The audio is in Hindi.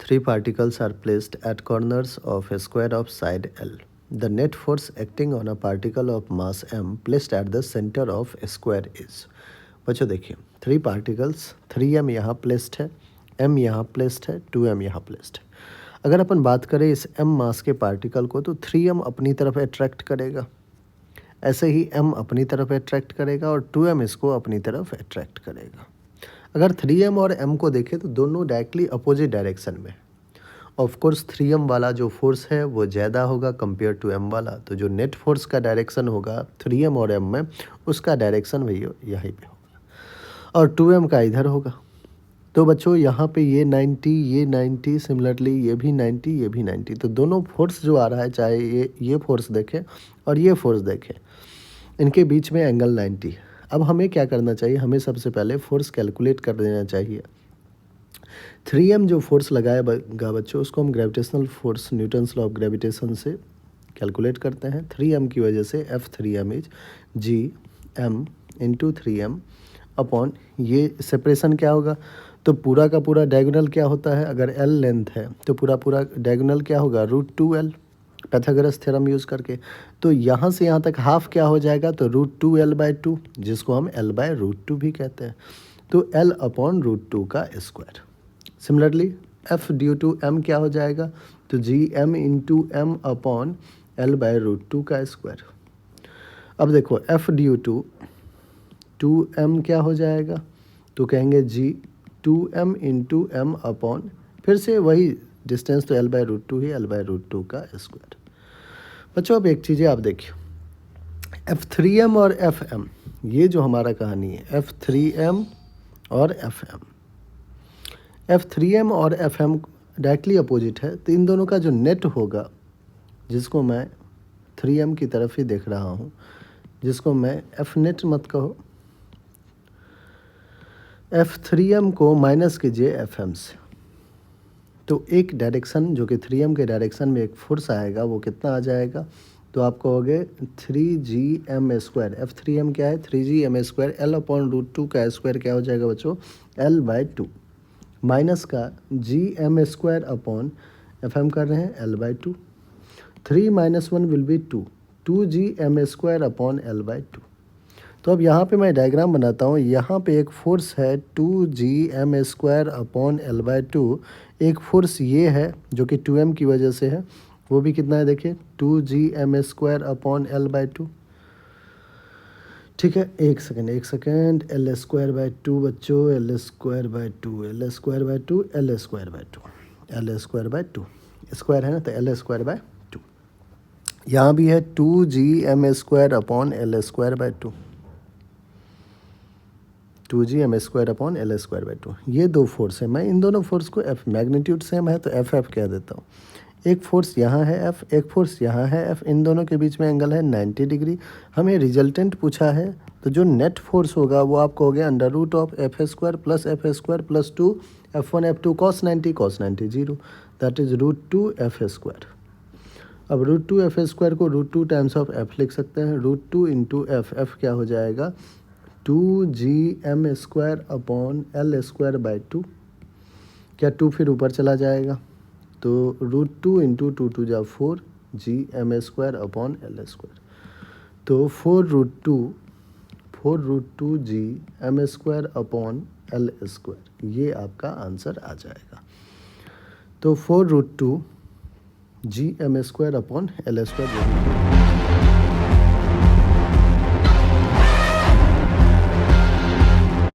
Three particles are placed at corners of a square of side L. The net force acting on a particle of mass m placed at the center of a square is. बच्चों देखिए, थ्री पार्टिकल्स, 3m यहाँ प्लेस्ड है, m यहाँ प्लेस्ड है, 2m यहाँ प्लेस्ड है। अगर अपन बात करें इस m मास के पार्टिकल को तो 3m अपनी तरफ अट्रैक्ट करेगा, ऐसे ही m अपनी तरफ अट्रैक्ट करेगा और 2m इसको अपनी तरफ अट्रैक्ट करेगा। अगर 3m और m को देखें तो दोनों डायरेक्टली अपोजिट डायरेक्शन में। ऑफ कोर्स 3m वाला जो फोर्स है वो ज़्यादा होगा कंपेयर टू m वाला, तो जो नेट फोर्स का डायरेक्शन होगा 3m और m में, उसका डायरेक्शन वही यहीं पे होगा और 2m का इधर होगा। तो बच्चों यहाँ पे ये 90 सिमिलरली ये भी 90 ये भी 90, तो दोनों फोर्स जो आ रहा है, चाहे ये फोर्स देखें और ये फोर्स देखें, इनके बीच में एंगल 90। अब हमें क्या करना चाहिए, हमें सबसे पहले फोर्स कैलकुलेट कर देना चाहिए। 3m जो फोर्स लगाएगा बच्चों, उसको हम gravitational force Newton's law of gravitation से कैलकुलेट करते हैं। 3m की वजह से F3m is gm into 3m upon, ये सेपरेशन क्या होगा, तो पूरा का पूरा डायगोनल क्या होता है, अगर l लेंथ है तो पूरा डायगोनल क्या होगा, √2l पैथागोरस थ्योरम यूज़ करके। तो यहाँ से यहाँ तक हाफ क्या हो जाएगा, तो √2l/2, जिसको हम l/√2 भी कहते हैं, तो l अपॉन √2 का square. Similarly F due to m क्या हो जाएगा, तो gm into m upon l/√2 का स्क्वायर। अब देखो F ड्यू टू 2m क्या हो जाएगा, तो कहेंगे g2m इंटू m अपॉन, फिर से वही डिस्टेंस तो l/√2 ही, l/√2 का स्क्वायर। बच्चों अब एक चीज़ें आप देखिए, F3m और Fm, ये जो हमारा कहानी है F3m और Fm, F3m और Fm डायरेक्टली अपोजिट है, तो इन दोनों का जो नेट होगा, जिसको मैं 3m की तरफ ही देख रहा हूँ, जिसको मैं F नेट मत कहो, F3m को माइनस कीजिए Fm से, तो एक डायरेक्शन जो कि 3m के डायरेक्शन में एक फोर्स आएगा, वो कितना आ जाएगा, तो आप कहोगे 3gm²। F3m क्या है, 3gm², l अपॉन √2 का स्क्वायर क्या हो जाएगा बच्चों, l/2 माइनस का gm² अपॉन Fm कर रहे हैं l/2, 3 - 1 will be 2, 2gm² upon l/2। तो अब यहाँ पे मैं डायग्राम बनाता हूँ, यहाँ पे एक फोर्स है 2gm² अपॉन l/2, एक फोर्स ये है जो कि 2m की वजह से है, वो भी कितना है देखिए, 2gm² अपॉन l/2। ठीक है, एक सेकेंड l²/2 बच्चों, l²/2 स्क्वायर है ना, तो l²/2। यहाँ भी है 2gm² upon l²/2, 2gm² upon l²/2। ये दो फोर्स है, मैं इन दोनों फोर्स को F, मैग्नीट्यूड सेम है तो F कह देता हूँ। एक फोर्स यहाँ है F, एक फोर्स यहाँ है F, इन दोनों के बीच में एंगल है 90 डिग्री। हमें रिजल्टेंट पूछा है, तो जो नेट फोर्स होगा वो आप कहोगे √(f² + f² + 2 F1 F2 cos 90 0, that is √2f²। अब √2f² को √2 टाइम्स ऑफ f लिख सकते हैं, √2 इंटू f क्या हो जाएगा, 2gm² अपॉन l²/2, क्या 2 फिर ऊपर चला जाएगा, तो √2 इंटू 2 2 जा 4 gm² अपॉन l², तो 4√2 gm² अपॉन l², ये आपका आंसर आ जाएगा। तो 4√2 gm² अपॉन l²।